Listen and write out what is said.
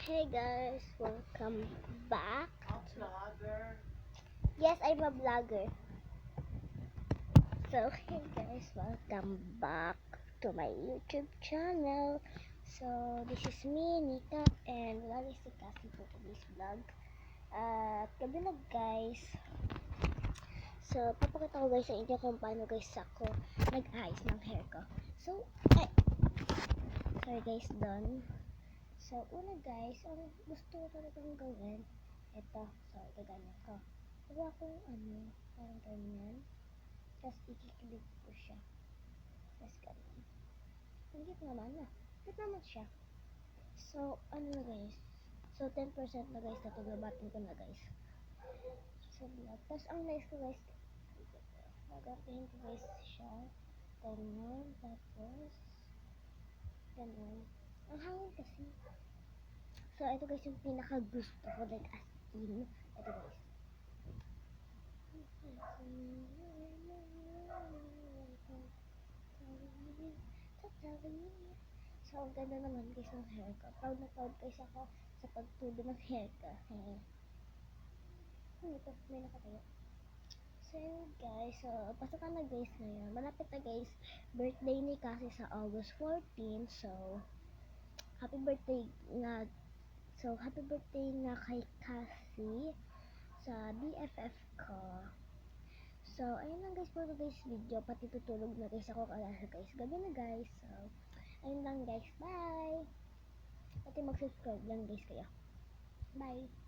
Hey guys, welcome back. A vlogger? Yes, I'm a vlogger. So, hey guys, welcome back to my YouTube channel. So, this is me, Nika, and vlog is si Cassie for today's vlog. At gabi na guys. So, papakita ko guys sa inyo kung paano guys ako nag-ayos ng hair ko. So, sorry guys, done. So, una guys, ang gusto ko talagang gawin, ito, so, gaganyan ko. Gawa akong parang ganyan. Tapos, ikikilig ko siya. Tapos, ganyan. Hindi ko naman na. Hindi naman siya. So, na guys. So, 10% na guys, natulabatin ko na guys. So, vlog. Tapos, ang nice ko guys, nagapihin ko guys siya. Ganyan. Tapos, ganyan. Ang hangin kasi. So, ito guys yung pinaka-gusto ko, like as in. Ito guys. So, ang ganda naman guys ng hair ko. Proud na proud guys ako sa pagtulo ng hair ko. Ito, may nakatayo. So, guys, so, pasokan na guys ngayon. Malapit na guys, birthday ni Cassie sa August 14. So, happy birthday nga. So, happy birthday nga kay Cassie sa BFF ko. So, ayun lang guys for today's video. Pati tutulog na guys ako kalasa guys. Gabi na guys. So, ayun lang guys. Bye! Pati mag-subscribe lang guys kayo. Bye!